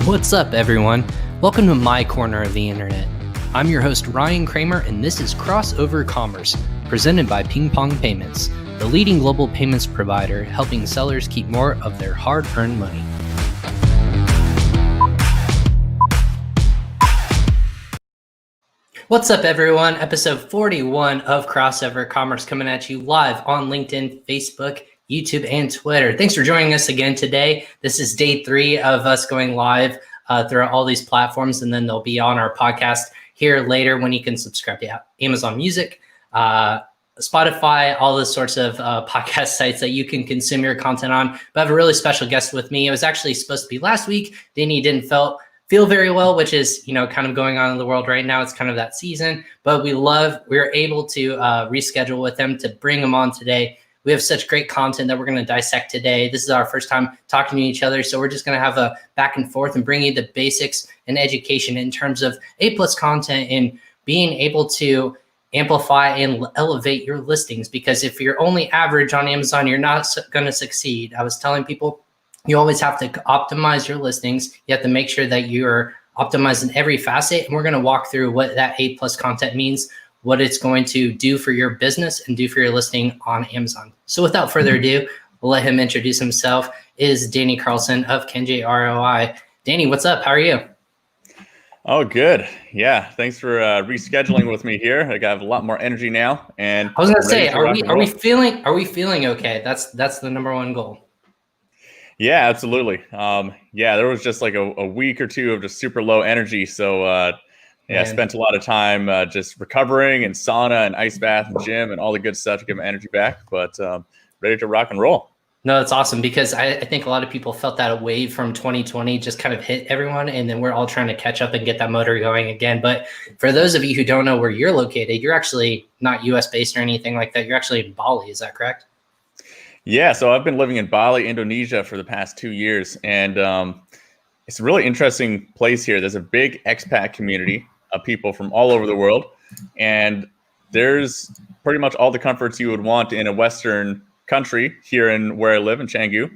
What's up, everyone? Welcome to my corner of the internet. I'm your host, Ryan Cramer, and this is Crossover Commerce, presented by PingPong Payments, the leading global payments provider helping sellers keep more of their hard-earned money. What's up, everyone? Episode 41 of Crossover Commerce coming at you live on LinkedIn, Facebook, YouTube, and Twitter. Thanks for joining us again today. This is day 3 of us going live throughout all these platforms, and then they'll be on our podcast here later when you can subscribe to Amazon Music, Spotify, all those sorts of podcast sites that you can consume your content on. But I have a really special guest with me. It was actually supposed to be last week. Danny didn't feel very well, which is, kind of going on in the world right now. It's kind of that season, but we were able to reschedule with him to bring him on today. We have such great content that we're going to dissect today. This is our first time talking to each other, so we're just going to have a back and forth and bring you the basics and education in terms of A+ content and being able to amplify and elevate your listings. Because if you're only average on Amazon, you're not going to succeed. I was telling people, you always have to optimize your listings. You have to make sure that you're optimizing every facet. And we're going to walk through what that A+ content means, what it's going to do for your business and do for your listing on Amazon. So without further ado, we'll let him introduce himself. Is Danny Carlson of Kenji ROI. Danny, what's up? How are you? Oh, good. Yeah. Thanks for rescheduling with me here. I got a lot more energy now. And I was going to say, are we feeling okay? That's the number one goal. Yeah, absolutely. There was just like a week or two of just super low energy. So I spent a lot of time just recovering and sauna and ice bath and gym and all the good stuff to get my energy back, but ready to rock and roll. No, that's awesome, because I think a lot of people felt that a wave from 2020 just kind of hit everyone, and then we're all trying to catch up and get that motor going again. But for those of you who don't know where you're located, you're actually not US based or anything like that. You're actually in Bali. Is that correct? Yeah, so I've been living in Bali, Indonesia for the past 2 years, and it's a really interesting place here. There's a big expat community of people from all over the world, and there's pretty much all the comforts you would want in a Western country here in where I live in Canggu,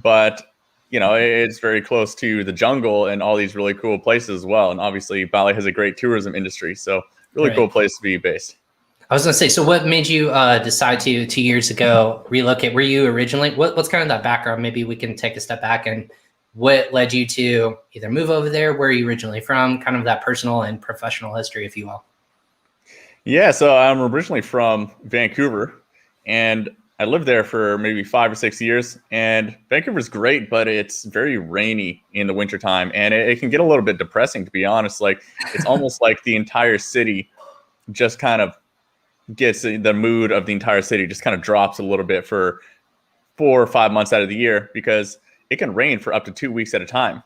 but it's very close to the jungle and all these really cool places as well. And obviously Bali has a great tourism industry, so really cool place to be based. I was gonna say, so what made you decide to 2 years ago relocate? Were you originally, what's kind of that background? Maybe we can take a step back, and what led you to either move over there? Where are you originally from? Kind of that personal and professional history, if you will. Yeah, so I'm originally from Vancouver, and I lived there for maybe 5 or 6 years. And Vancouver's great, but it's very rainy in the wintertime, and it can get a little bit depressing, to be honest. Like, it's almost like the entire city just kind of gets the mood of the entire city just kind of drops a little bit for 4 or 5 months out of the year, because it can rain for up to 2 weeks at a time,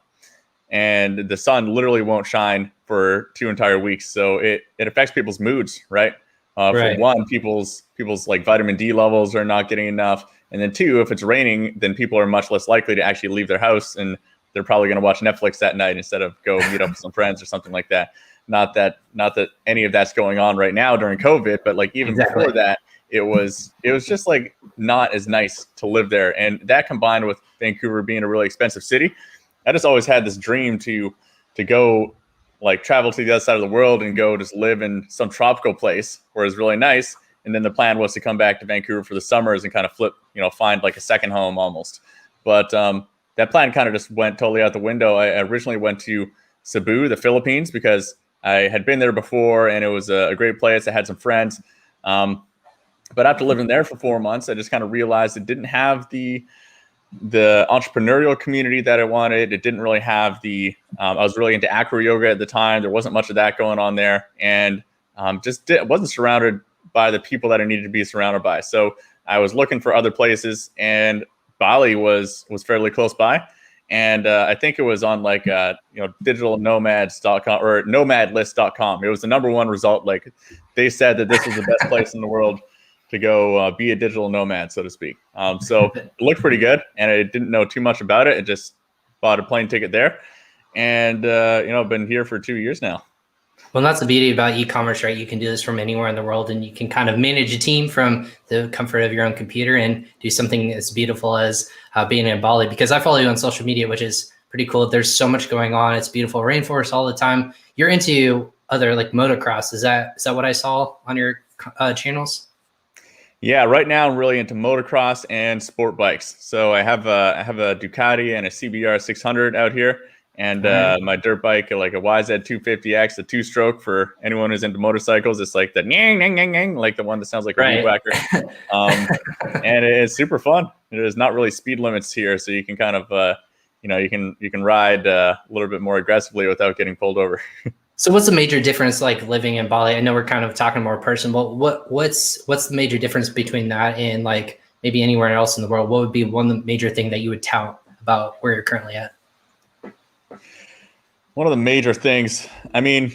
and the sun literally won't shine for 2 entire weeks. So it affects people's moods, right? For one, people's like vitamin D levels are not getting enough. And then 2, if it's raining, then people are much less likely to actually leave their house, and they're probably going to watch Netflix that night instead of go meet up with some friends or something like that. Not that any of that's going on right now during COVID, but like even before that, it was just like not as nice to live there. And that, combined with Vancouver being a really expensive city, I just always had this dream to go like travel to the other side of the world and go just live in some tropical place where it's really nice. And then the plan was to come back to Vancouver for the summers and kind of flip, find like a second home almost. But that plan kind of just went totally out the window. I originally went to Cebu, the Philippines, because I had been there before and it was a great place. I had some friends. But after living there for 4 months, I just kind of realized it didn't have the entrepreneurial community that I wanted. It didn't really have I was really into acro yoga at the time. There wasn't much of that going on there, and wasn't surrounded by the people that I needed to be surrounded by. So I was looking for other places, and Bali was fairly close by. And I think it was on like digitalnomads.com or nomadlist.com. It was the #1 result. Like, they said that this was the best place in the world to go be a digital nomad, so to speak. So it looked pretty good, and I didn't know too much about it. I just bought a plane ticket there, and I've been here for 2 years now. Well, that's the beauty about e-commerce, right? You can do this from anywhere in the world, and you can kind of manage a team from the comfort of your own computer and do something as beautiful as being in Bali. Because I follow you on social media, which is pretty cool. There's so much going on. It's beautiful rainforest all the time. You're into other like motocross. Is that what I saw on your channels? Yeah, right now I'm really into motocross and sport bikes. So I have a Ducati and a CBR 600 out here, and my dirt bike, like a YZ 250X, a two-stroke for anyone who's into motorcycles. It's like the nyang, nyang, nyang, nyang, like the one that sounds like a weed whacker. And it's super fun. There's not really speed limits here, so you can kind of you can ride a little bit more aggressively without getting pulled over. So what's the major difference like living in Bali? I know we're kind of talking more personal, but what's the major difference between that and like maybe anywhere else in the world? What would be one major thing that you would tout about where you're currently at? One of the major things, I mean,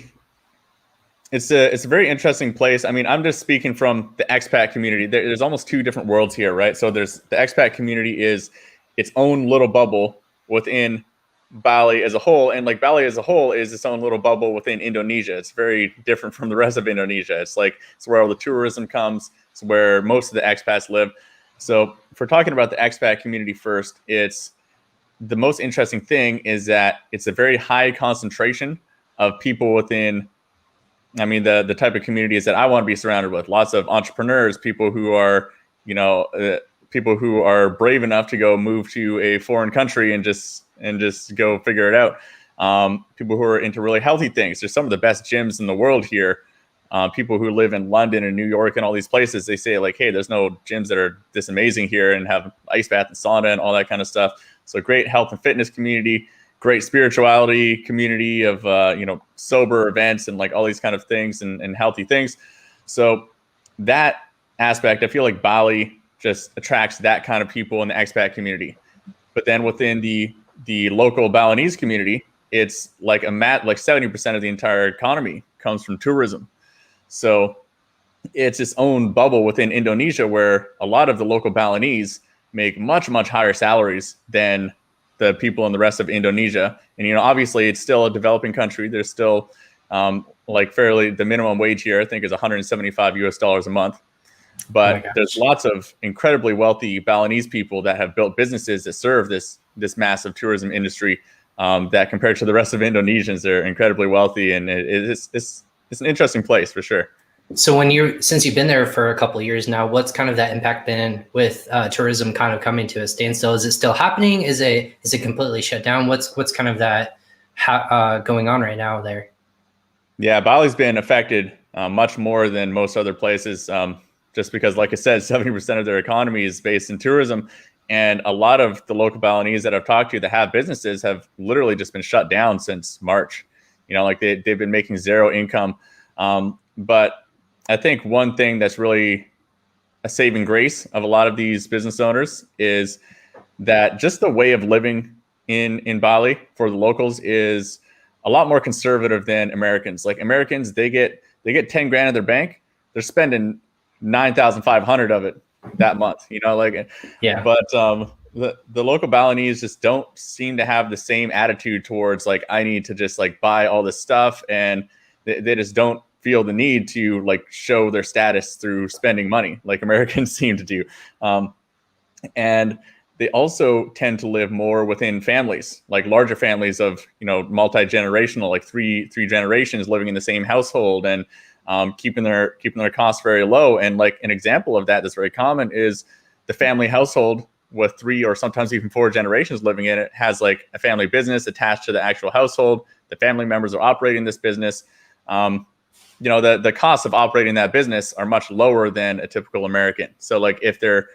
it's a very interesting place. I mean, I'm just speaking from the expat community. There's almost two different worlds here, right? So there's the expat community is its own little bubble within Bali as a whole, and like Bali as a whole is its own little bubble within Indonesia. It's very different from the rest of Indonesia. It's where all the tourism comes. It's where most of the expats live. So if we're talking about the expat community first, it's the most interesting thing is that it's a very high concentration of people within, I mean, the type of communities that I want to be surrounded with. Lots of entrepreneurs, people who are, people who are brave enough to go move to a foreign country and just go figure it out. People who are into really healthy things. There's some of the best gyms in the world here. People who live in London and New York and all these places, they say like, hey, there's no gyms that are this amazing here and have ice bath and sauna and all that kind of stuff. So great health and fitness community, great spirituality community of, sober events and like all these kind of things and healthy things. So that aspect, I feel like Bali just attracts that kind of people in the expat community. But then within the local Balinese community, it's like like 70% of the entire economy comes from tourism. So it's its own bubble within Indonesia where a lot of the local Balinese make much, much higher salaries than the people in the rest of Indonesia. And, obviously it's still a developing country. There's still the minimum wage here, I think is $175 a month. But there's lots of incredibly wealthy Balinese people that have built businesses that serve this massive tourism industry that compared to the rest of Indonesians, they're incredibly wealthy. And it's an interesting place for sure. So since you've been there for a couple of years now, what's kind of that impact been with tourism kind of coming to a standstill? Is it still happening? Is it completely shut down? What's kind of that going on right now there? Yeah, Bali's been affected much more than most other places. Just because, like I said, 70% of their economy is based in tourism. And a lot of the local Balinese that I've talked to that have businesses have literally just been shut down since March. They've been making zero income. But I think one thing that's really a saving grace of a lot of these business owners is that just the way of living in Bali for the locals is a lot more conservative than Americans. Like Americans, they get 10 grand in their bank. They're spending 9,500 of it that month, yeah. But the local Balinese just don't seem to have the same attitude towards like, I need to just like buy all this stuff. And they just don't feel the need to like show their status through spending money like Americans seem to do. And they also tend to live more within families, like larger families of, multi-generational, like three generations living in the same household and keeping their costs very low. And like an example of that that's very common is the family household with 3 or sometimes even 4 generations living in it has like a family business attached to the actual household. The family members are operating this business. The costs of operating that business are much lower than a typical American. So like if their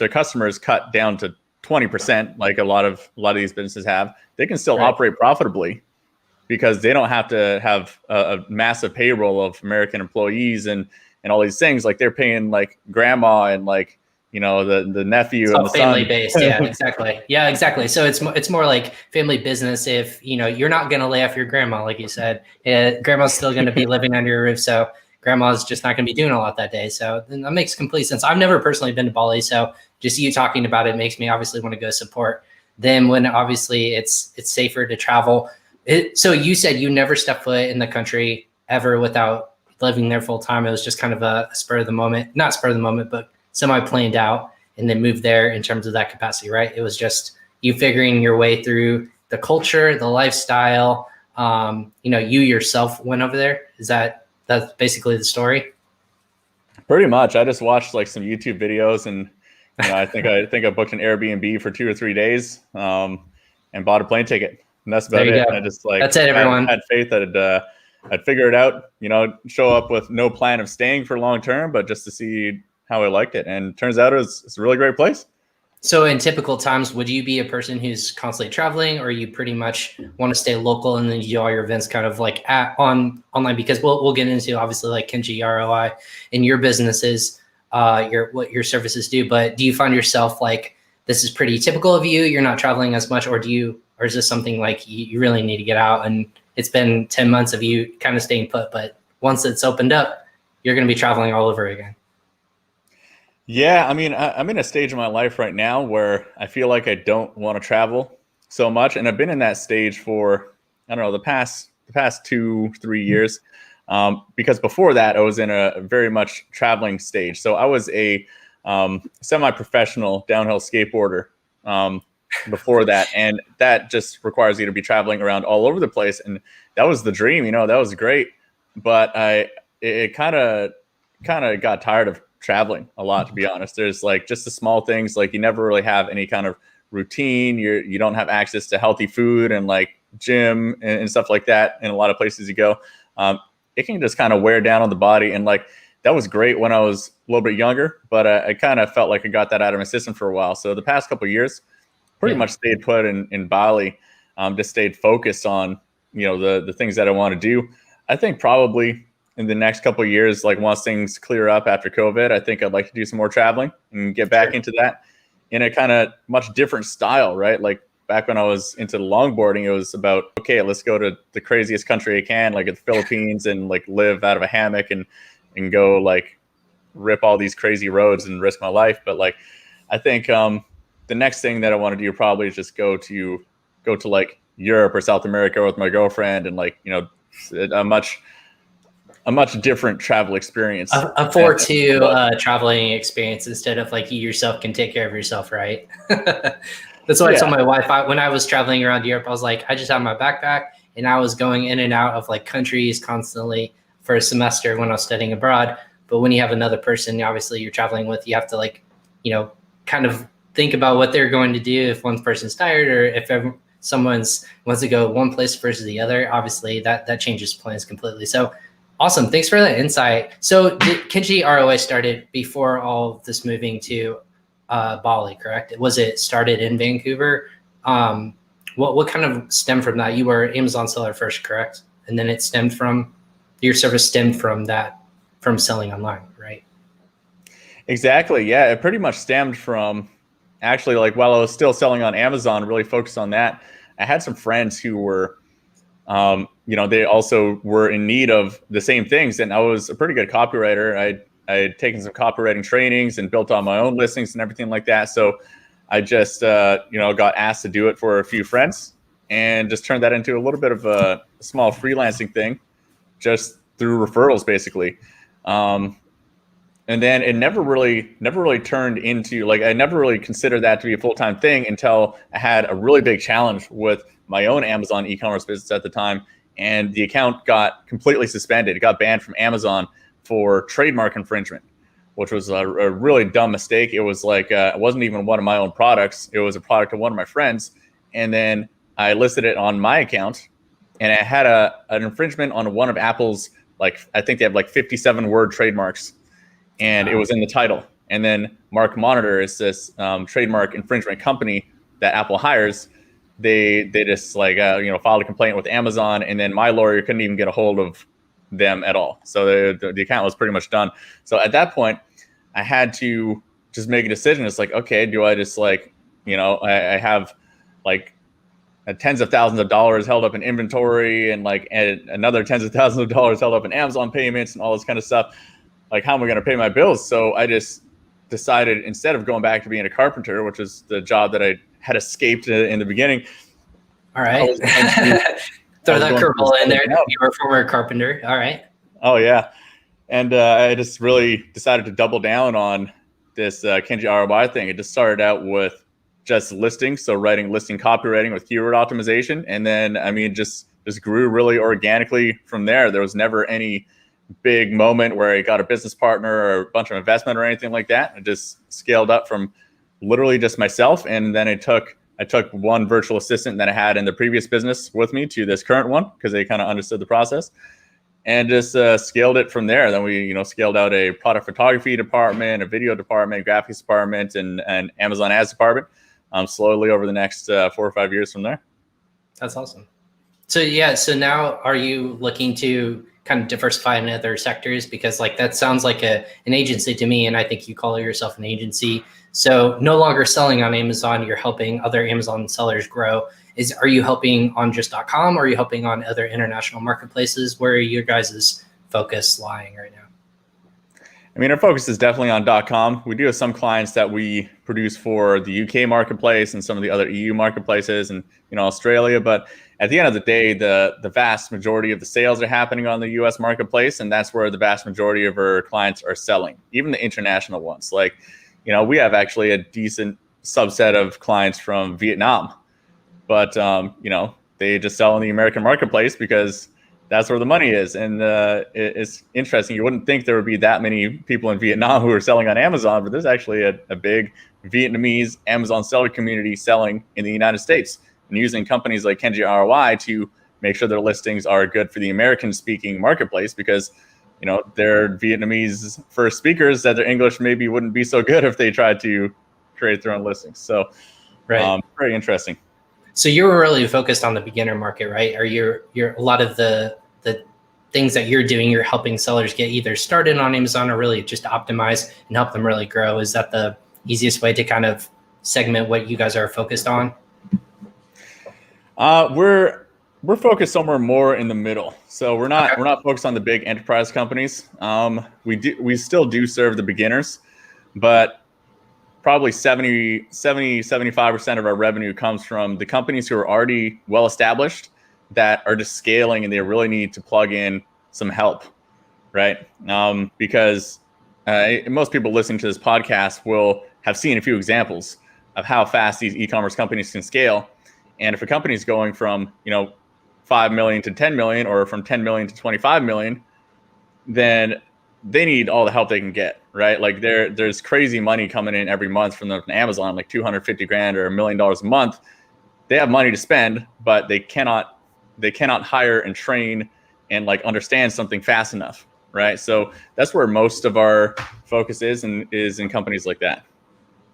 customers cut down to 20%, like a lot of these businesses have, they can still operate profitably because they don't have to have a massive payroll of American employees and all these things. Like they're paying like grandma and like, the nephew it's and the family son. based. Yeah, exactly. Yeah, exactly. So it's more like family business. If, you're not going to lay off your grandma, like you said, grandma's still going to be living under your roof. So grandma's just not going to be doing a lot that day. So then that makes complete sense. I've never personally been to Bali. So just you talking about it makes me obviously want to go support them when obviously it's safer to travel. So you said you never stepped foot in the country ever without living there full time. It was just kind of a spur of the moment, not spur of the moment, but semi planned out and then moved there in terms of that capacity, right? It was just, you figuring your way through the culture, the lifestyle. You yourself went over there. That's basically the story? Pretty much. I just watched like some YouTube videos, and I think I booked an Airbnb for 2 or 3 days, and bought a plane ticket. And that's about There you it. go. And I just like That's it, everyone. had faith that I'd figure it out. Show up with no plan of staying for long term, but just to see how I liked it. And turns out it's a really great place. So in typical times, would you be a person who's constantly traveling, or you pretty much want to stay local and then you do all your events kind of like online? Because we'll get into obviously like Kenji ROI and your businesses, what your services do. But do you find yourself like this is pretty typical of you? You're not traveling as much, or is this something like you really need to get out? And it's been 10 months of you kind of staying put, but once it's opened up, you're going to be traveling all over again. Yeah, I mean, I'm in a stage of my life right now where I feel like I don't want to travel so much, and I've been in that stage for, I don't know, the past 2-3 years. Because before that, I was in a very much traveling stage. So I was a semi-professional downhill skateboarder before that, and that just requires you to be traveling around all over the place, and that was the dream. That was great, but it kind of got tired of traveling a lot, to be honest. There's like just the small things, like you never really have any kind of routine. You don't have access to healthy food and like gym and stuff like that in a lot of places you go. It can just kind of wear down on the body, and like that was great when I was a little bit younger, but I kind of felt like I got that out of my system for a while. So the past couple of years, pretty much stayed put in Bali, just stayed focused on the things that I want to do. I think probably in the next couple of years, like once things clear up after COVID, I think I'd like to do some more traveling and get back into that in a kind of much different style, right? Like back when I was into the longboarding, it was about, okay, let's go to the craziest country I can, like the Philippines, and like live out of a hammock and go like rip all these crazy roads and risk my life. But like, I think the next thing that I want to do probably is just go to like Europe or South America with my girlfriend, and like, a much different travel experience. A 4-2 traveling experience instead of like you yourself can take care of yourself, right? That's what I told my wife. When I was traveling around Europe, I was like, I just had my backpack and I was going in and out of like countries constantly for a semester when I was studying abroad. But when you have another person, obviously you're traveling with, you have to like, kind of think about what they're going to do if one person's tired, or if someone's wants to go one place versus the other. Obviously that changes plans completely. So awesome. Thanks for that insight. So Kenji ROI started before all of this moving to Bali, correct? Was it started in Vancouver? What kind of stemmed from that? You were Amazon seller first, correct? And then your service stemmed from that, from selling online, right? Exactly. Yeah. It pretty much stemmed from actually, like, while I was still selling on Amazon, really focused on that. I had some friends who were, they also were in need of the same things. And I was a pretty good copywriter. I had taken some copywriting trainings and built on my own listings and everything like that. So I just, got asked to do it for a few friends, and just turned that into a little bit of a small freelancing thing, just through referrals, basically. And then it never really turned into, like, I never really considered that to be a full-time thing until I had a really big challenge with my own Amazon e-commerce business at the time. And the account got completely suspended. It got banned from Amazon for trademark infringement, which was a really dumb mistake. It was like, it wasn't even one of my own products. It was a product of one of my friends. And then I listed it on my account, and I had an infringement on one of Apple's, like, I think they have like 57 word trademarks, and it was in the title. And then Mark Monitor is this trademark infringement company that Apple hires. They just like, filed a complaint with Amazon, and then my lawyer couldn't even get a hold of them at all. So the account was pretty much done. So at that point, I had to just make a decision. It's like, okay, do I just like, I have like tens of thousands of dollars held up in inventory, and like another tens of thousands of dollars held up in Amazon payments and all this kind of stuff. Like, how am I going to pay my bills? So I just decided, instead of going back to being a carpenter, which is the job that I had escaped in the beginning. All right. Throw that curveball in there. You were a former carpenter. All right. Oh, yeah. And I just really decided to double down on this Kenji ROI thing. It just started out with just listings. So writing listing copywriting with keyword optimization. And then, I mean, just grew really organically from there. There was never any big moment where I got a business partner or a bunch of investment or anything like that. I just scaled up from literally just myself. And then I took one virtual assistant that I had in the previous business with me to this current one because they kind of understood the process, and just scaled it from there. Then we, scaled out a product photography department, a video department, graphics department, and an Amazon ads department slowly over the next 4 or 5 years from there. That's awesome. So yeah, so now are you looking to kind of diversify in other sectors? Because like that sounds like an agency to me, and I think you call yourself an agency. So no longer selling on Amazon, you're helping other Amazon sellers grow. Are you helping on just .com, or are you helping on other international marketplaces? Where are your guys' focus lying right now? I mean, our focus is definitely on .com. We do have some clients that we produce for the UK marketplace and some of the other EU marketplaces and Australia. But at the end of the day, the vast majority of the sales are happening on the US marketplace, and that's where the vast majority of our clients are selling, even the international ones. Like, we have actually a decent subset of clients from Vietnam, but they just sell in the American marketplace because that's where the money is. And it's interesting. You wouldn't think there would be that many people in Vietnam who are selling on Amazon, but there's actually a big Vietnamese Amazon seller community selling in the United States and using companies like Kenji ROI to make sure their listings are good for the American-speaking marketplace, because they're Vietnamese first speakers that their English maybe wouldn't be so good if they tried to create their own listings. So right. Very interesting. So you were really focused on the beginner market, right? Or you're a lot of the things that you're doing, you're helping sellers get either started on Amazon or really just optimize and help them really grow. Is that the easiest way to kind of segment what you guys are focused on? We're focused somewhere more in the middle. So we're not focused on the big enterprise companies. We still do serve the beginners, but probably 75% of our revenue comes from the companies who are already well established that are just scaling and they really need to plug in some help, right? Because most people listening to this podcast will have seen a few examples of how fast these e-commerce companies can scale. And if a company is going from 5 million to 10 million, or from 10 million to 25 million, then they need all the help they can get, right? Like there's crazy money coming in every month from Amazon, like 250 grand or $1 million a month. They have money to spend, but they cannot hire and train and like understand something fast enough, right? So that's where most of our focus is in companies like that.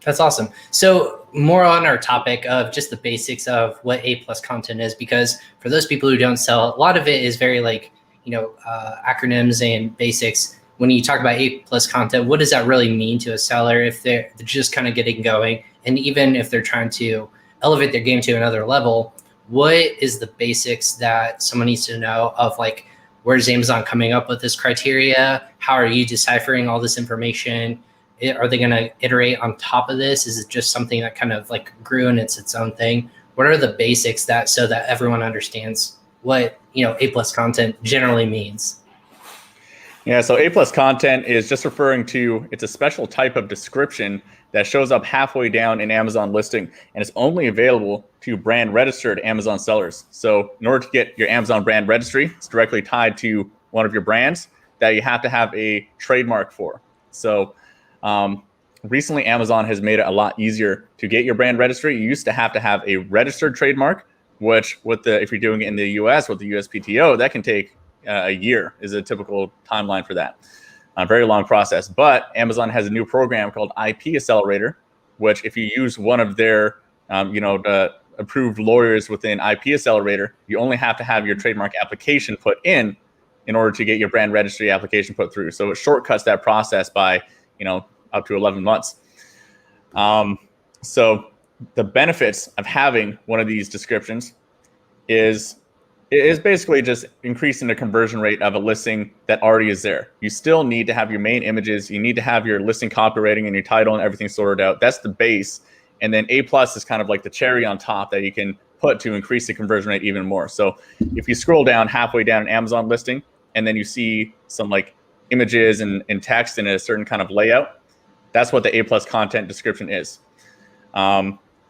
That's awesome. So more on our topic of just the basics of what A+ content is, because for those people who don't sell, a lot of it is very like, acronyms and basics. When you talk about A+ content, what does that really mean to a seller if they're just kind of getting going? And even if they're trying to elevate their game to another level, what is the basics that someone needs to know of, like, where's Amazon coming up with this criteria? How are you deciphering all this information? Are they going to iterate on top of this? Is it just something that kind of like grew and it's its own thing? What are the basics so that everyone understands what, A+ content generally means? Yeah, so A+ content is just referring to, it's a special type of description that shows up halfway down an Amazon listing, and it's only available to brand registered Amazon sellers. So in order to get your Amazon brand registry, it's directly tied to one of your brands that you have to have a trademark for. So recently, Amazon has made it a lot easier to get your brand registry. You used to have a registered trademark, which if you're doing it in the US with the USPTO, that can take a year is a typical timeline for that. A very long process. But Amazon has a new program called IP Accelerator, which if you use one of their the approved lawyers within IP Accelerator, you only have to have your trademark application put in order to get your brand registry application put through. So it shortcuts that process by up to 11 months. So the benefits of having one of these descriptions is basically just increasing the conversion rate of a listing that already is there. You still need to have your main images. You need to have your listing copywriting and your title and everything sorted out. That's the base. And then A+ is kind of like the cherry on top that you can put to increase the conversion rate even more. So if you scroll down halfway down an Amazon listing, and then you see some like images and text in a certain kind of layout, that's what the A+ content description is.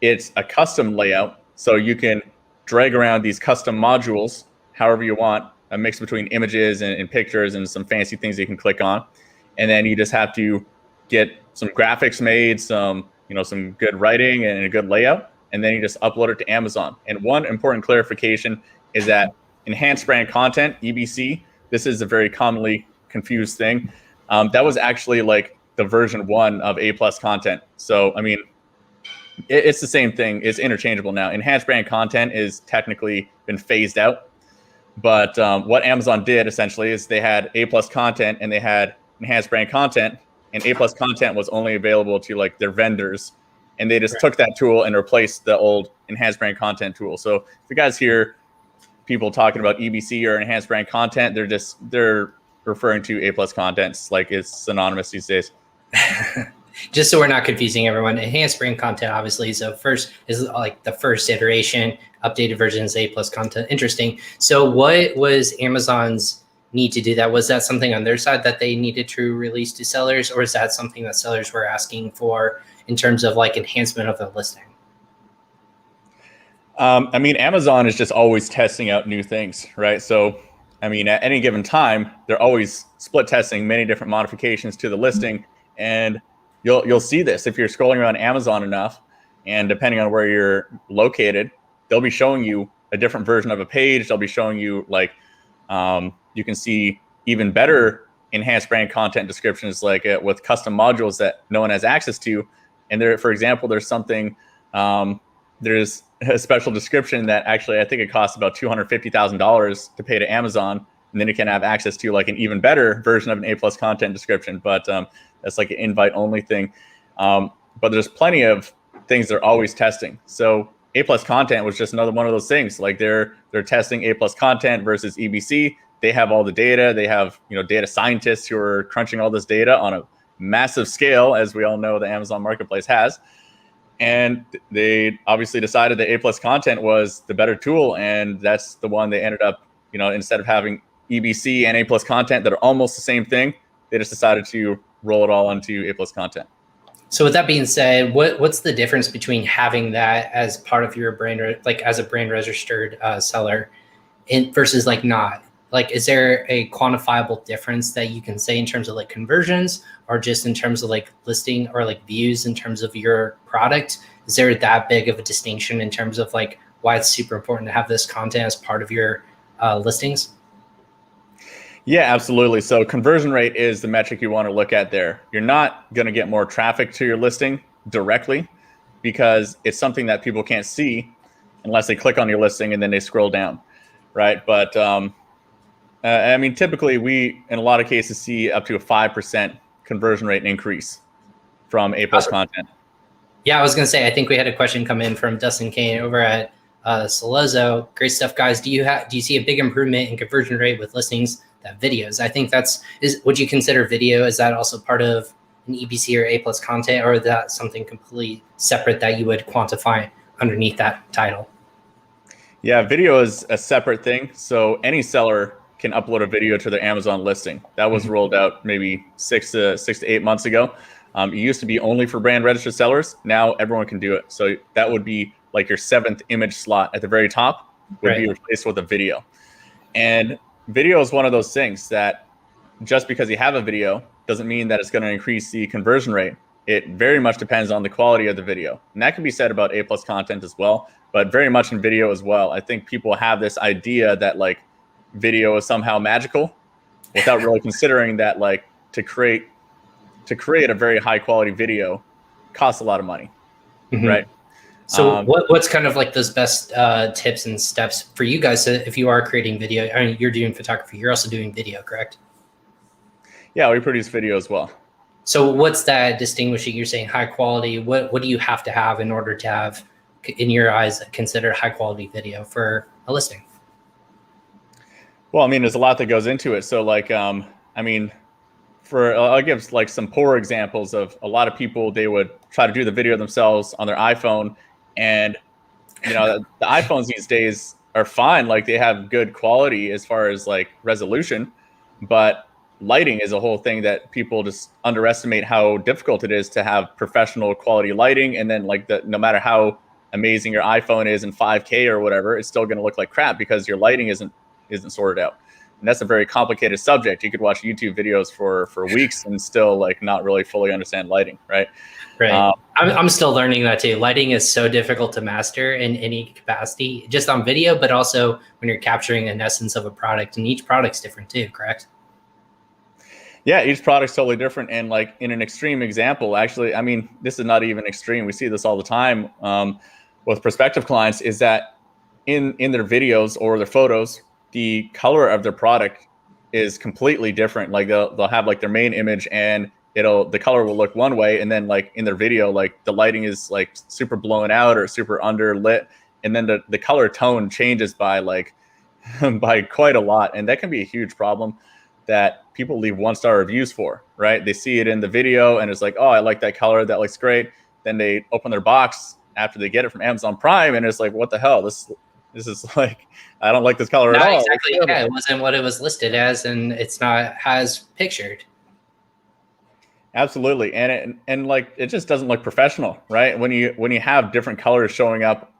it's a custom layout. So you can drag around these custom modules however you want, a mix between images and pictures and some fancy things you can click on. And then you just have to get some graphics made, some good writing and a good layout, and then you just upload it to Amazon. And one important clarification is that enhanced brand content, EBC, this is a very commonly confused thing. That was actually like the version 1 of A+ content. So, I mean, it's the same thing. It's interchangeable now. Enhanced brand content is technically been phased out. But what Amazon did essentially is they had A+ content and they had enhanced brand content, and A+ content was only available to like their vendors. And they just took that tool and replaced the old enhanced brand content tool. So if you guys hear people talking about EBC or enhanced brand content, they're referring to A+ content. It's like it's synonymous these days. Just so we're not confusing everyone, enhanced brand content obviously is like the first iteration, updated versions, A+ content. Interesting. So what was Amazon's need to do that? Was that something on their side that they needed to release to sellers, or is that something that sellers were asking for in terms of like enhancement of the listing? I mean, Amazon is just always testing out new things, right? So, I mean, at any given time, they're always split testing many different modifications to the listing. And you'll see this if you're scrolling around Amazon enough, and depending on where you're located, they'll be showing you a different version of a page. They'll be showing you like, you can see even better enhanced brand content descriptions, like with custom modules that no one has access to. And there, for example, there's something, there's a special description that actually, I think it costs about $250,000 to pay to Amazon. And then you can have access to like an even better version of an A+ content description. But that's like an invite only thing. But there's plenty of things they're always testing. So A+ content was just another one of those things. Like they're testing A+ content versus EBC. They have all the data. They have data scientists who are crunching all this data on a massive scale, as we all know the Amazon marketplace has. And they obviously decided that A+ content was the better tool, and that's the one they ended up, instead of having EBC and A+ content that are almost the same thing, they just decided to roll it all onto A+ content. So with that being said, what's the difference between having that as part of your brand, like as a brand registered seller, versus like not? Like, is there a quantifiable difference that you can say in terms of like conversions, or just in terms of like listing or like views in terms of your product? Is there that big of a distinction in terms of like why it's super important to have this content as part of your listings? Yeah, absolutely. So conversion rate is the metric you want to look at there. You're not going to get more traffic to your listing directly because it's something that people can't see unless they click on your listing and then they scroll down, right? But I mean, typically we, in a lot of cases, see up to a 5% conversion rate increase from A+ content. Yeah, I was going to say, I think we had a question come in from Dustin Kane over at Solozo. Great stuff, guys. Do you see a big improvement in conversion rate with listings that videos? I think would you consider video? Is that also part of an EBC or A+ content, or is that something completely separate that you would quantify underneath that title? Yeah, video is a separate thing. So any seller can upload a video to their Amazon listing. That was rolled out maybe 6 to 8 months ago. It used to be only for brand registered sellers. Now everyone can do it. So that would be like your 7th image slot at the very top would be replaced with a video. And video is one of those things that just because you have a video doesn't mean that it's going to increase the conversion rate. It very much depends on the quality of the video. And that can be said about A+ content as well, but very much in video as well. I think people have this idea that like video is somehow magical without really considering that like to create a very high quality video costs a lot of money, right? So what's kind of like those best tips and steps for you guys if you are creating video? I mean, you're doing photography, you're also doing video, correct? Yeah, we produce video as well. So what's that distinguishing? You're saying high quality. What do you have to have in order to have, in your eyes, consider high quality video for a listing? Well, I mean, there's a lot that goes into it. So like, I mean, I'll give like some poor examples of a lot of people, they would try to do the video themselves on their iPhone. And, the iPhones these days are fine. Like they have good quality as far as like resolution, but lighting is a whole thing that people just underestimate how difficult it is to have professional quality lighting. And then like no matter how amazing your iPhone is in 5K or whatever, it's still going to look like crap because your lighting isn't sorted out. And that's a very complicated subject. You could watch YouTube videos for weeks and still like not really fully understand lighting, right? Right. I'm still learning that too. Lighting is so difficult to master in any capacity, just on video, but also when you're capturing an essence of a product, and each product's different too, correct? Yeah, each product's totally different. And like in an extreme example, actually, I mean, this is not even extreme. We see this all the time with prospective clients, is that in their videos or their photos, the color of their product is completely different. Like they'll have like their main image and the color will look one way, and then like in their video, like the lighting is like super blown out or super underlit, and then the color tone changes by like by quite a lot. And that can be a huge problem that people leave 1-star reviews for, right? They see it in the video and it's like, oh, I like that color, that looks great. Then they open their box after they get it from Amazon Prime and it's like, what the hell? This is like, I don't like this color at all. Exactly. Yeah, it wasn't what it was listed as, and it's not as pictured. Absolutely. And like it just doesn't look professional, right? When you have different colors showing up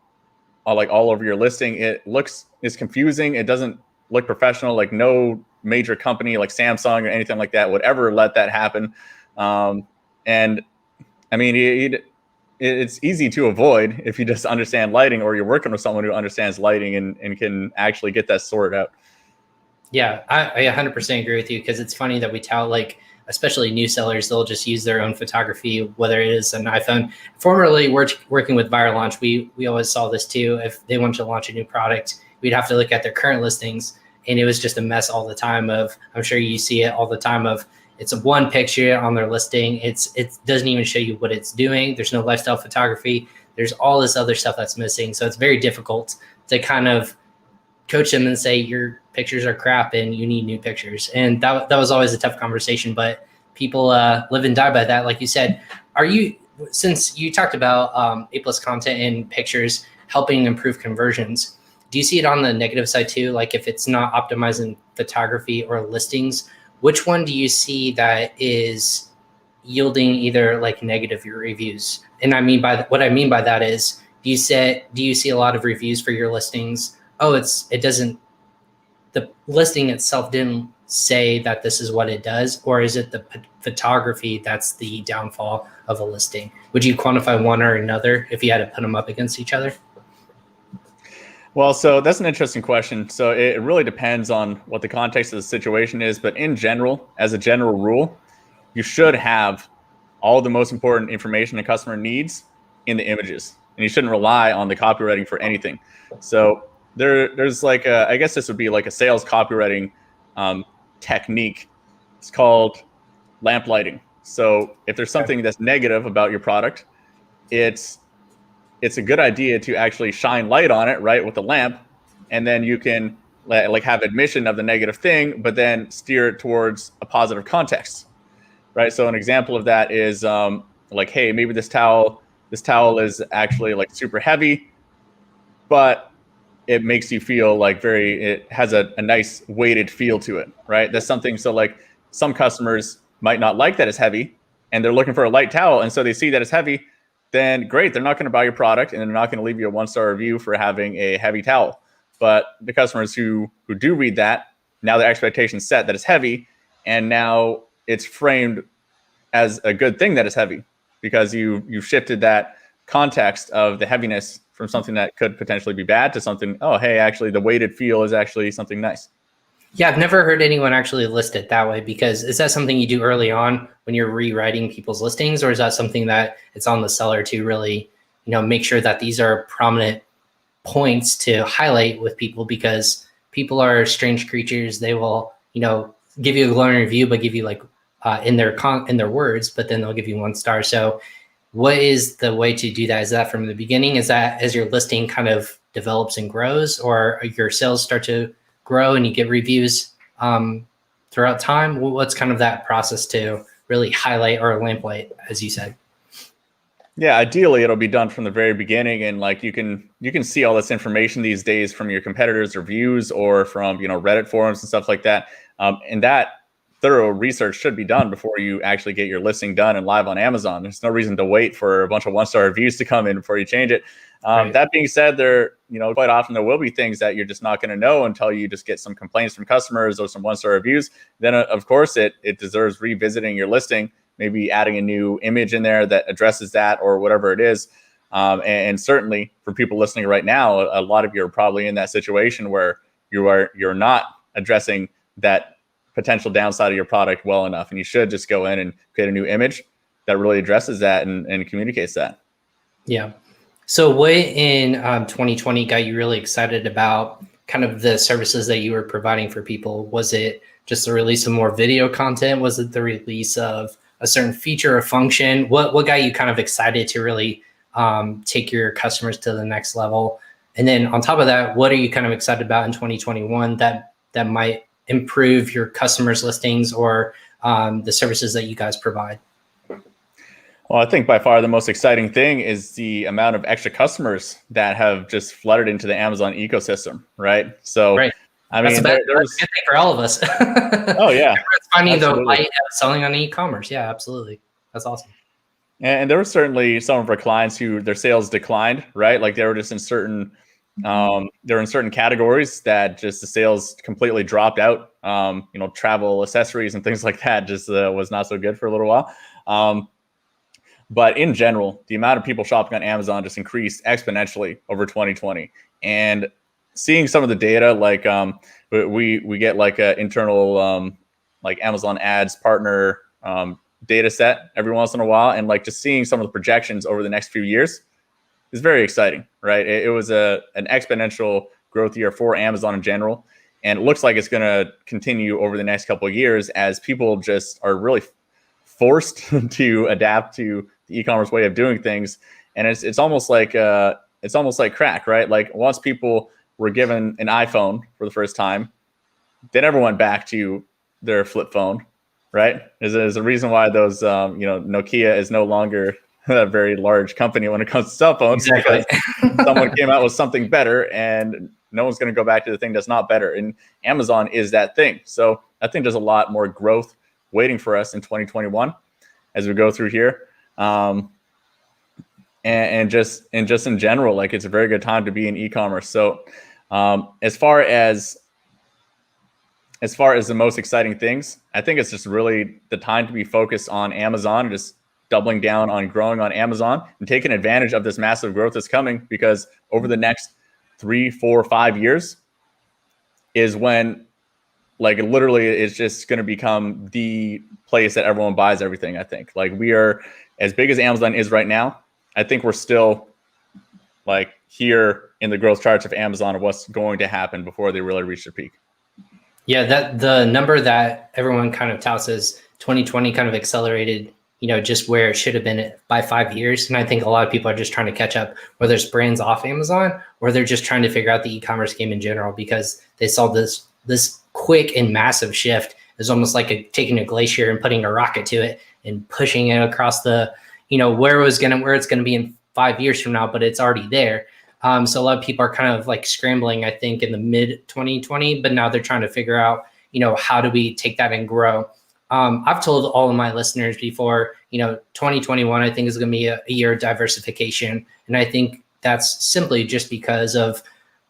like all over your listing, it's confusing. It doesn't look professional. Like no major company like Samsung or anything like that would ever let that happen. And I mean, it's easy to avoid if you just understand lighting, or you're working with someone who understands lighting and can actually get that sorted out. Yeah, I 100% agree with you, because it's funny that we tout, like, especially new sellers, they'll just use their own photography, whether it is an iPhone. Formerly working with Viral Launch, we always saw this too. If they wanted to launch a new product, we'd have to look at their current listings, and it was just a mess all the time of, I'm sure you see it all the time of, it's one picture on their listing. It doesn't even show you what it's doing. There's no lifestyle photography. There's all this other stuff that's missing. So it's very difficult to kind of coach them and say your pictures are crap and you need new pictures. And that was always a tough conversation, but people live and die by that. Like you said, since you talked about A+ content and pictures helping improve conversions, do you see it on the negative side too? Like if it's not optimizing photography or listings, which one do you see that is yielding either like negative reviews? And what I mean by that is, do you see a lot of reviews for your listings? Oh, the listing itself didn't say that this is what it does, or is it the photography that's the downfall of a listing? Would you quantify one or another if you had to put them up against each other? Well, so that's an interesting question. So it really depends on what the context of the situation is. But in general, as a general rule, you should have all the most important information a customer needs in the images. And you shouldn't rely on the copywriting for anything. So there's like I guess this would be like a sales copywriting technique. It's called lamp lighting. So if there's something that's negative about your product, it's a good idea to actually shine light on it, right, with the lamp, and then you can like have admission of the negative thing, but then steer it towards a positive context, right? So an example of that is like, hey, maybe this towel is actually like super heavy, but it makes you feel like it has a nice weighted feel to it, right? That's something. So like some customers might not like that it's heavy and they're looking for a light towel, and so they see that it's heavy, then great, they're not going to buy your product and they're not going to leave you a 1-star review for having a heavy towel. But the customers who do read that, now their expectation's set that it's heavy, and now it's framed as a good thing that it's heavy because you've shifted that context of the heaviness from something that could potentially be bad to something, oh, hey, actually the weighted feel is actually something nice. Yeah, I've never heard anyone actually list it that way, because is that something you do early on when you're rewriting people's listings, or is that something that it's on the seller to really, make sure that these are prominent points to highlight with people, because people are strange creatures. They will, give you a glowing review, but give you like in their words, but then they'll give you 1 star. So what is the way to do that? Is that from the beginning? Is that as your listing kind of develops and grows, or your sales start to grow and you get reviews throughout time? What's kind of that process to really highlight or lamplight, as you said? Yeah, ideally it'll be done from the very beginning, and like you can see all this information these days from your competitors' reviews or from Reddit forums and stuff like that. And that thorough research should be done before you actually get your listing done and live on Amazon. There's no reason to wait for a bunch of 1-star reviews to come in before you change it. Right. That being said, quite often there will be things that you're just not going to know until you just get some complaints from customers or some 1-star reviews. Then of course it deserves revisiting your listing, maybe adding a new image in there that addresses that or whatever it is. And certainly for people listening right now, a lot of you are probably in that situation where you're not addressing that potential downside of your product well enough, and you should just go in and create a new image that really addresses that and communicates that. Yeah. So what in 2020 got you really excited about kind of the services that you were providing for people? Was it just the release of more video content? Was it the release of a certain feature or function? What got you kind of excited to really take your customers to the next level? And then on top of that, what are you kind of excited about in 2021 that might improve your customers' listings or the services that you guys provide? Well, I think by far the most exciting thing is the amount of extra customers that have just flooded into the Amazon ecosystem, right? So, right. I that's mean, that's a good thing for all of us. Oh yeah, everyone's finding absolutely. the light of selling on e-commerce. Yeah, absolutely. That's awesome. And there were certainly some of our clients who their sales declined, right? Like they were just in certain they're in certain categories that just the sales completely dropped out. Travel, accessories, and things like that just was not so good for a little while. But in general, the amount of people shopping on Amazon just increased exponentially over 2020. And seeing some of the data, like we get like an internal like Amazon ads partner data set every once in a while, and like just seeing some of the projections over the next few years is very exciting, right? It was an exponential growth year for Amazon in general, and it looks like it's going to continue over the next couple of years as people just are really forced to adapt to the e-commerce way of doing things. And it's almost like crack, right? Like once people were given an iPhone for the first time, they never went back to their flip phone, right? There's a reason why those Nokia is no longer a very large company when it comes to cell phones. Exactly. Because someone came out with something better, and no one's going to go back to the thing that's not better. And Amazon is that thing. So I think there's a lot more growth waiting for us in 2021 as we go through here. And just in general, like it's a very good time to be in e-commerce. So as far as the most exciting things, I think it's just really the time to be focused on Amazon and just doubling down on growing on Amazon and taking advantage of this massive growth that's coming, because over the next 3, 4, 5 years is when like literally it's just going to become the place that everyone buys everything. I think like we are as big as Amazon is right now. I think we're still like here in the growth charts of Amazon of what's going to happen before they really reach their peak. Yeah, that the number that everyone kind of touts as 2020 kind of accelerated, just where it should have been by 5 years. And I think a lot of people are just trying to catch up, whether it's brands off Amazon or they're just trying to figure out the e-commerce game in general, because they saw this quick and massive shift. It's almost like taking a glacier and putting a rocket to it and pushing it across the, where it's going to be in 5 years from now, but it's already there. So a lot of people are kind of like scrambling, I think, in the mid 2020, but now they're trying to figure out, how do we take that and grow? I've told all of my listeners before, 2021, I think is going to be a year of diversification. And I think that's simply just because of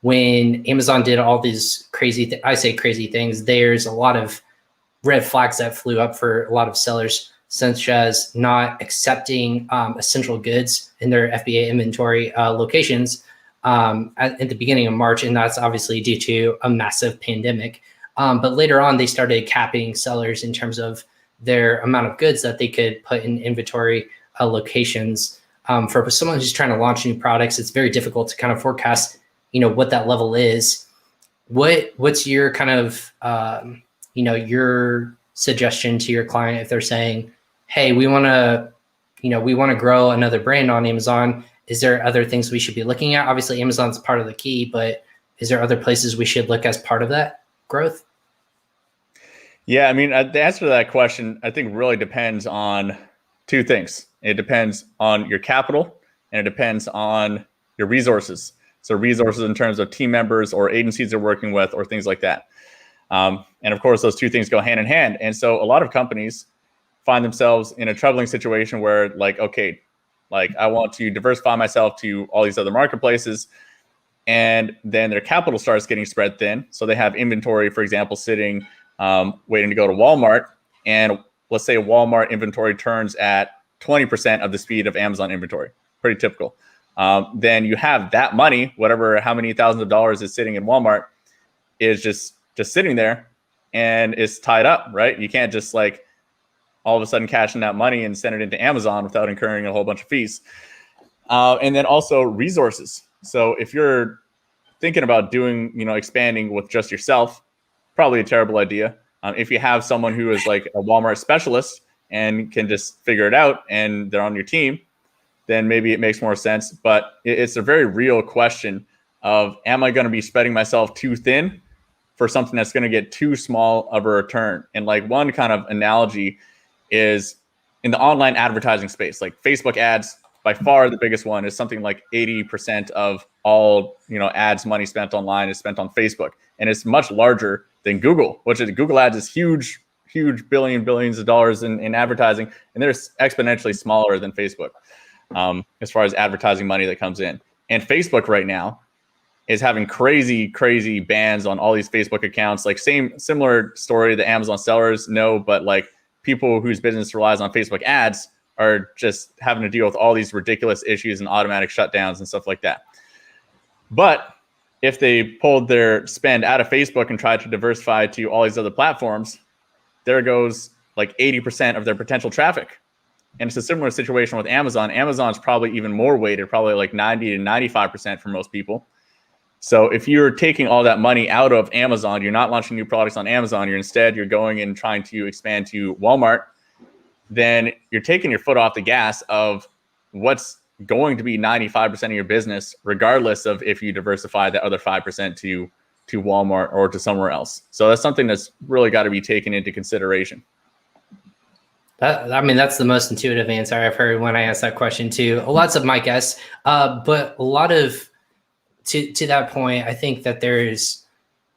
when Amazon did all these crazy things, there's a lot of red flags that flew up for a lot of sellers, such as not accepting essential goods in their FBA inventory locations at the beginning of March. And that's obviously due to a massive pandemic. But later on, they started capping sellers in terms of their amount of goods that they could put in inventory locations. For someone who's trying to launch new products, it's very difficult to kind of forecast, what that level is. What's your kind of, your suggestion to your client if they're saying, hey, we want to grow another brand on Amazon? Is there other things we should be looking at? Obviously, Amazon's part of the key, but is there other places we should look as part of that growth? Yeah, I mean, the answer to that question, I think, really depends on two things. It depends on your capital, and it depends on your resources. So resources in terms of team members or agencies they're working with or things like that. And of course, those two things go hand in hand. And so a lot of companies find themselves in a troubling situation where like, okay, like I want to diversify myself to all these other marketplaces. And then their capital starts getting spread thin. So they have inventory, for example, sitting, waiting to go to Walmart. And let's say Walmart inventory turns at 20% of the speed of Amazon inventory. Pretty typical. Then you have that money, how many thousands of dollars is sitting in Walmart, is just sitting there and is tied up, right? You can't just like all of a sudden cash in that money and send it into Amazon without incurring a whole bunch of fees. And then also resources. So if you're thinking about doing, expanding with just yourself, probably a terrible idea. If you have someone who is like a Walmart specialist and can just figure it out and they're on your team, then maybe it makes more sense. But it's a very real question of, am I going to be spreading myself too thin for something that's going to get too small of a return? And like one kind of analogy is in the online advertising space, like Facebook ads, by far the biggest one, is something like 80% of all ads money spent online is spent on Facebook, and it's much larger than Google, which is Google ads is huge billions of dollars in advertising, and they're exponentially smaller than Facebook as far as advertising money that comes in. And Facebook right now is having crazy bans on all these Facebook accounts. Like similar story that Amazon sellers know, but like people whose business relies on Facebook ads are just having to deal with all these ridiculous issues and automatic shutdowns and stuff like that. But if they pulled their spend out of Facebook and tried to diversify to all these other platforms, there goes like 80% of their potential traffic. And it's a similar situation with Amazon. Amazon's probably even more weighted, probably like 90 to 95% for most people. So if you're taking all that money out of Amazon, you're not launching new products on Amazon, you're going and trying to expand to Walmart, then you're taking your foot off the gas of what's going to be 95% of your business, regardless of if you diversify the other 5% to Walmart or to somewhere else. So that's something that's really got to be taken into consideration. That's the most intuitive answer I've heard when I asked that question too. Lots of my guests, but a lot of, to that point, I think that there's,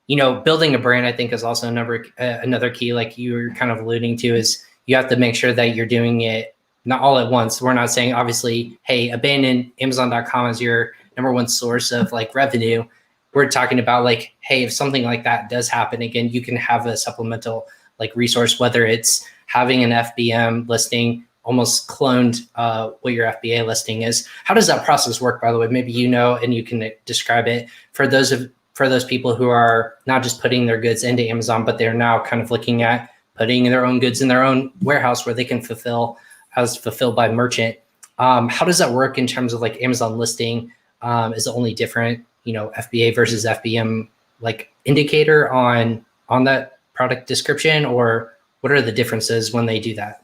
building a brand, I think is also another key, like you were kind of alluding to, is you have to make sure that you're doing it not all at once. We're not saying, obviously, hey, abandon Amazon.com as your number one source of like revenue. We're talking about like, hey, if something like that does happen again, you can have a supplemental like resource, whether it's having an FBM listing, almost cloned what your FBA listing is. How does that process work, by the way? Maybe and you can describe it for those people who are not just putting their goods into Amazon, but they're now kind of looking at putting their own goods in their own warehouse where they can fulfilled by merchant. How does that work in terms of like Amazon listing? Is it only different, FBA versus FBM like indicator on that product description, or what are the differences when they do that?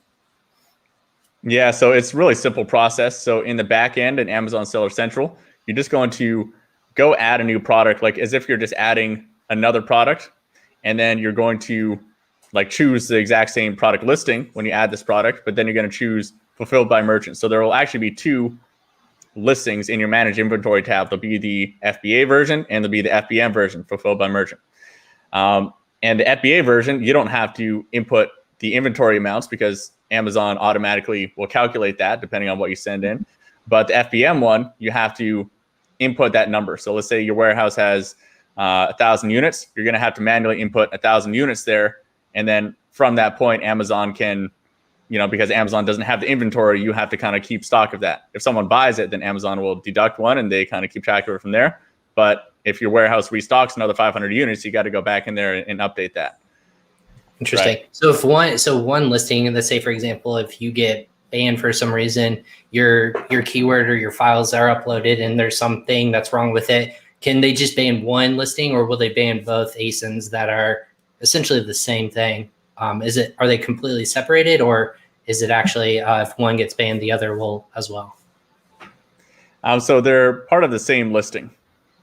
Yeah, so it's really simple process. So in the back end in Amazon Seller Central, you're just going to go add a new product, like as if you're just adding another product, and then you're going to like choose the exact same product listing when you add this product, but then you're going to choose fulfilled by merchant. So there will actually be two listings in your manage inventory tab. There'll be the FBA version and there'll be the FBM version, fulfilled by merchant. And the FBA version, you don't have to input the inventory amounts because Amazon automatically will calculate that depending on what you send in. But the FBM one, you have to input that number. So let's say your warehouse has 1,000 units. You're going to have to manually input 1,000 units there. And then from that point, Amazon can, because Amazon doesn't have the inventory, you have to kind of keep stock of that. If someone buys it, then Amazon will deduct one and they kind of keep track of it from there. But if your warehouse restocks another 500 units, you got to go back in there and update that. Interesting. Right. So one listing, let's say, for example, if you get banned for some reason, your keyword or your files are uploaded and there's something that's wrong with it, can they just ban one listing, or will they ban both ASINs that are essentially the same thing? Are they completely separated, or is it actually if one gets banned, the other will as well? So they're part of the same listing.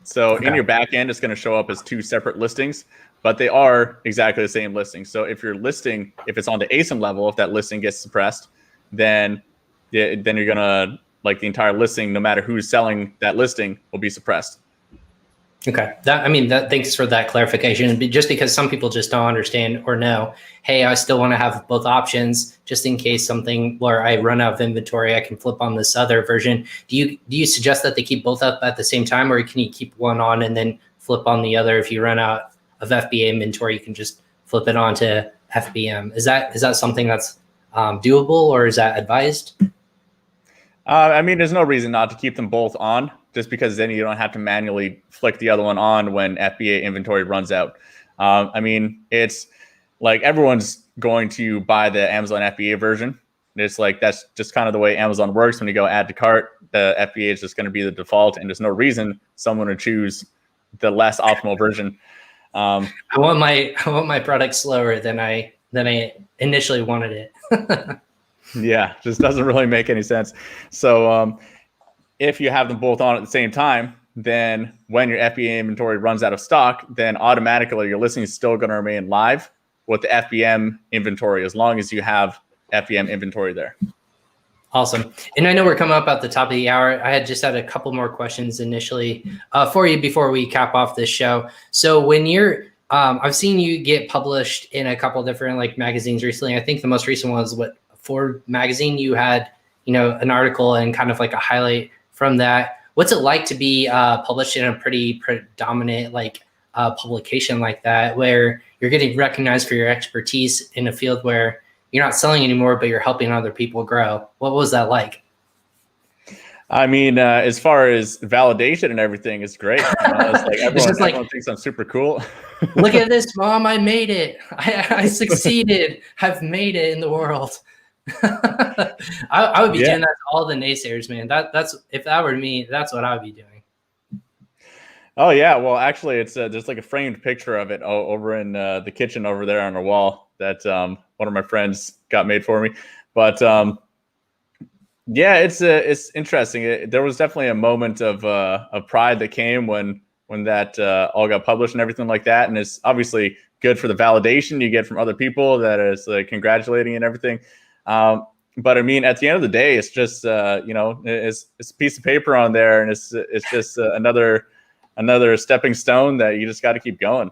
So in your back end, it's going to show up as two separate listings, but they are exactly the same listing. So if your listing, if it's on the ASIN level, if that listing gets suppressed, then you're going to, like, the entire listing, no matter who's selling that listing, will be suppressed. Okay. Thanks for that clarification. Just because some people just don't understand or know, hey, I still want to have both options just in case something where I run out of inventory, I can flip on this other version. Do you suggest that they keep both up at the same time, or can you keep one on and then flip on the other? If you run out of FBA inventory, you can just flip it onto FBM. Is that something that's doable, or is that advised? There's no reason not to keep them both on, just because then you don't have to manually flick the other one on when FBA inventory runs out. It's like everyone's going to buy the Amazon FBA version. It's like that's just kind of the way Amazon works. When you go add to cart, the FBA is just going to be the default, and there's no reason someone would choose the less optimal version. I want my product slower than I initially wanted it. Yeah, just doesn't really make any sense. So if you have them both on at the same time, then when your FBA inventory runs out of stock, then automatically your listing is still going to remain live with the FBM inventory as long as you have FBM inventory there. Awesome. And I know we're coming up at the top of the hour. I had a couple more questions initially for you before we cap off this show. So when you're, I've seen you get published in a couple different like magazines recently. I think the most recent one was Ford magazine. You had, an article and kind of like a highlight from that. What's it like to be published in a pretty predominant publication like that, where you're getting recognized for your expertise in a field where you're not selling anymore, but you're helping other people grow? What was that like? As far as validation and everything, it's great. It's like everyone thinks I'm super cool. Look at this, Mom! I made it. I succeeded. I've made it in the world. I would be doing that to all the naysayers, man. That's if that were me, that's what I would be doing. Oh yeah, well actually, it's there's like a framed picture of it over in the kitchen over there on the wall that one of my friends got made for me. But it's interesting. There was definitely a moment of pride that came when that all got published and everything like that, and it's obviously good for the validation you get from other people that is congratulating and everything. But at the end of the day, it's just it's a piece of paper on there, and it's just another stepping stone that you just got to keep going.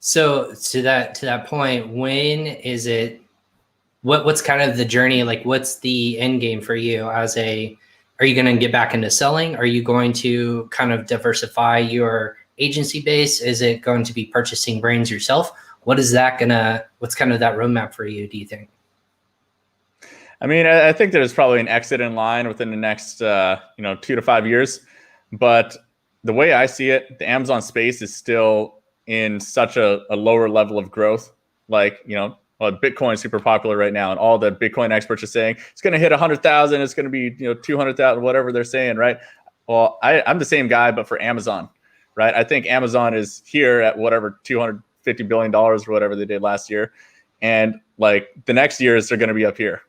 So to that point, when is it? What's kind of the journey? Like, what's the end game for you? Are you going to get back into selling? Are you going to kind of diversify your agency base? Is it going to be purchasing brands yourself? What's kind of that roadmap for you, do you think? I think there's probably an exit in line within the next 2 to 5 years. But the way I see it, the Amazon space is still in such a lower level of growth. Bitcoin is super popular right now, and all the Bitcoin experts are saying it's going to hit 100,000, it's going to be 200,000, whatever they're saying, right? Well, I'm the same guy, but for Amazon, right? I think Amazon is here at whatever $250 billion or whatever they did last year, and the next years they're going to be up here,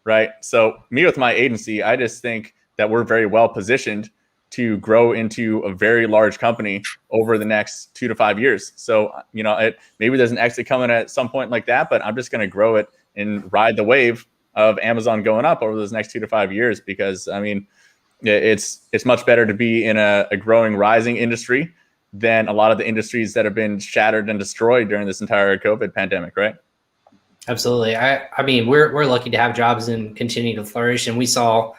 right? So me with my agency, I just think that we're very well positioned to grow into a very large company over the next 2 to 5 years. So, maybe there's an exit coming at some point like that, but I'm just going to grow it and ride the wave of Amazon going up over those next 2 to 5 years, because it's much better to be in a growing, rising industry than a lot of the industries that have been shattered and destroyed during this entire COVID pandemic, right? Absolutely. We're lucky to have jobs and continue to flourish. And we saw,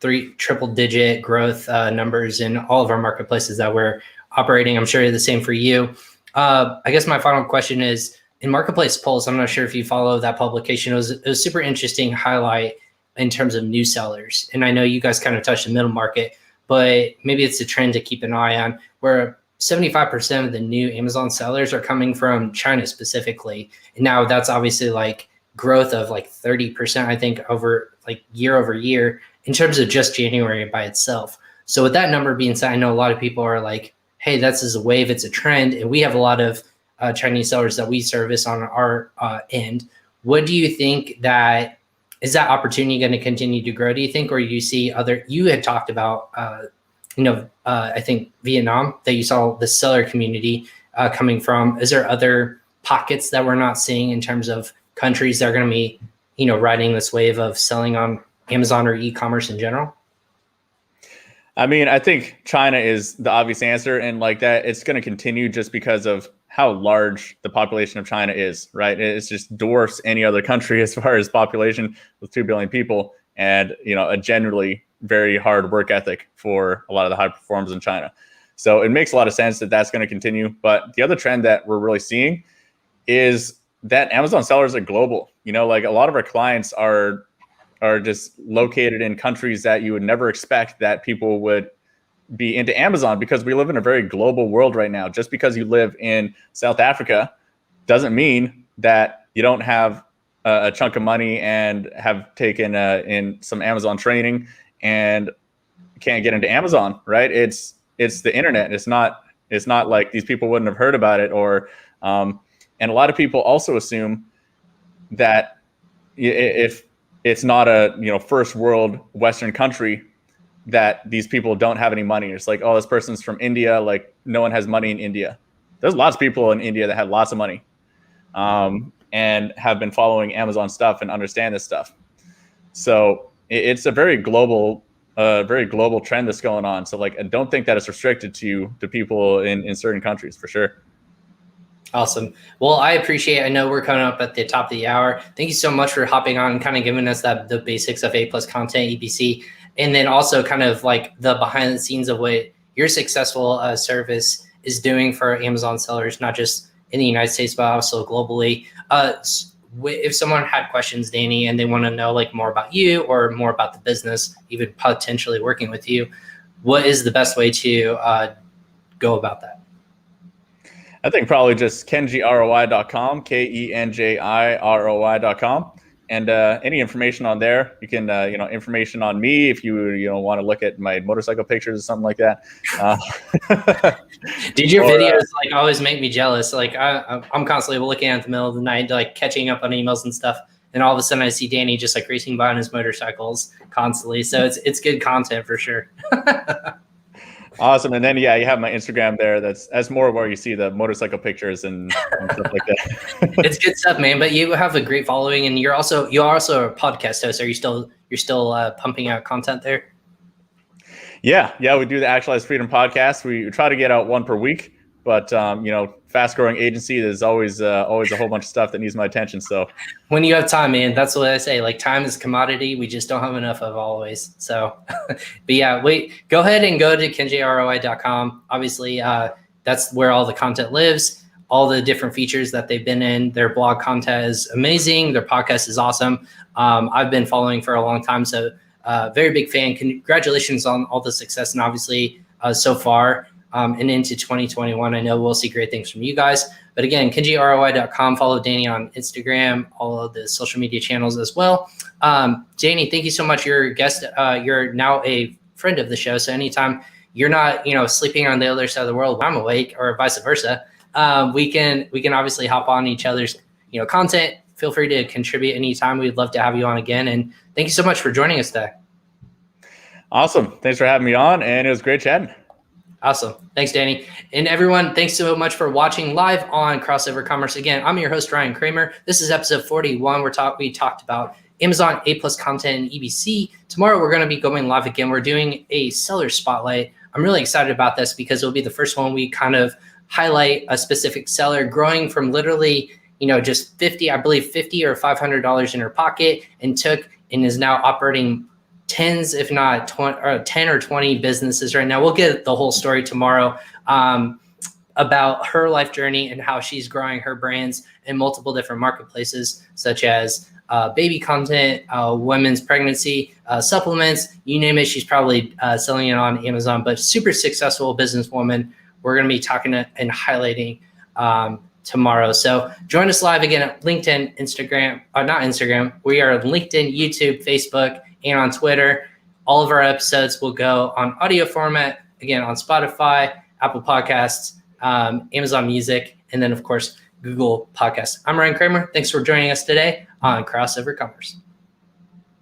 3 triple-digit growth numbers in all of our marketplaces that we're operating. I'm sure the same for you. I guess my final question is, in Marketplace Pulse, I'm not sure if you follow that publication. It was super interesting highlight in terms of new sellers. And I know you guys kind of touched the middle market, but maybe it's a trend to keep an eye on, where 75% of the new Amazon sellers are coming from China specifically. And now that's obviously growth of 30%, I think, over year over year in terms of just January by itself. So with that number being said, I know a lot of people are like, hey, that's just a wave, it's a trend. And we have a lot of Chinese sellers that we service on our end. What do you think is that opportunity going to continue to grow, do you think? Or you see you had talked about, I think Vietnam, that you saw the seller community coming from. Is there other pockets that we're not seeing in terms of countries that are going to be, riding this wave of selling on Amazon or e-commerce in general? I mean, I think China is the obvious answer, and like that, it's going to continue just because of how large the population of China is, right? It's just dwarfs any other country as far as population with 2 billion people, and a generally very hard work ethic for a lot of the high performers in China. So it makes a lot of sense that that's going to continue. But the other trend that we're really seeing is that Amazon sellers are global. Like a lot of our clients are just located in countries that you would never expect that people would be into Amazon, because we live in a very global world right now. Just because you live in South Africa doesn't mean that you don't have a chunk of money and have taken in some Amazon training and can't get into Amazon, right? It's the internet. It's not like these people wouldn't have heard about it, or and a lot of people also assume that if it's not a first world Western country, that these people don't have any money. It's like, oh, this person's from India, like no one has money in India. There's lots of people in India that have lots of money, and have been following Amazon stuff and understand this stuff. So it's a very global trend that's going on. So like, I don't think that it's restricted to people in certain countries, for sure. Awesome. Well, I appreciate it. I know we're coming up at the top of the hour. Thank you so much for hopping on and kind of giving us the basics of A+ content, EBC, and then also kind of like the behind the scenes of what your successful service is doing for Amazon sellers, not just in the United States, but also globally. If someone had questions, Danny, and they want to know like more about you or more about the business, even potentially working with you, what is the best way to go about that? I think probably just kenjiroi.com, KENJIROI.com. And any information on there, you can, information on me if you want to look at my motorcycle pictures or something like that. Dude, your videos like always make me jealous. Like I'm constantly looking at the middle of the night, like catching up on emails and stuff. And all of a sudden I see Danny just like racing by on his motorcycles constantly. So it's good content for sure. Awesome. And then, yeah, you have my Instagram there. That's more where you see the motorcycle pictures and stuff like that. It's good stuff, man. But you have a great following, and you're also a podcast host. Are you're still pumping out content there? Yeah. We do the Actualized Freedom podcast. We try to get out one per week, but fast growing agency, there's always a whole bunch of stuff that needs my attention. So when you have time, man, that's what I say. Like, time is a commodity. We just don't have enough of always. So, but yeah, go ahead and go to kenjiroi.com. Obviously, that's where all the content lives, all the different features that they've been in. Their blog content is amazing. Their podcast is awesome. I've been following for a long time. So very big fan. Congratulations on all the success. And obviously so far, and into 2021, I know we'll see great things from you guys. But again, kenjiroi.com. Follow Danny on Instagram, all of the social media channels as well. Danny, thank you so much. You're a guest. You're now a friend of the show. So anytime you're not, sleeping on the other side of the world when I'm awake, or vice versa, we can obviously hop on each other's, content. Feel free to contribute anytime. We'd love to have you on again. And thank you so much for joining us today. Awesome. Thanks for having me on. And it was great chatting. Awesome. Thanks, Danny. And everyone, thanks so much for watching live on Crossover Commerce. Again, I'm your host, Ryan Cramer. This is episode 41. We talked about Amazon A+ content and EBC. Tomorrow, we're going to be going live again. We're doing a seller spotlight. I'm really excited about this because it'll be the first one we kind of highlight a specific seller growing from literally, just $50 or $500 in her pocket and is now operating tens, if not 10 or 20 businesses right now. We'll get the whole story tomorrow about her life journey and how she's growing her brands in multiple different marketplaces, such as baby content, women's pregnancy, supplements, you name it. She's probably selling it on Amazon, but super successful businesswoman. We're going to be talking and highlighting tomorrow. So join us live again at LinkedIn, Instagram, not Instagram. We are on LinkedIn, YouTube, Facebook, and on Twitter. All of our episodes will go on audio format, again, on Spotify, Apple Podcasts, Amazon Music, and then, of course, Google Podcasts. I'm Ryan Cramer. Thanks for joining us today on Crossover Commerce.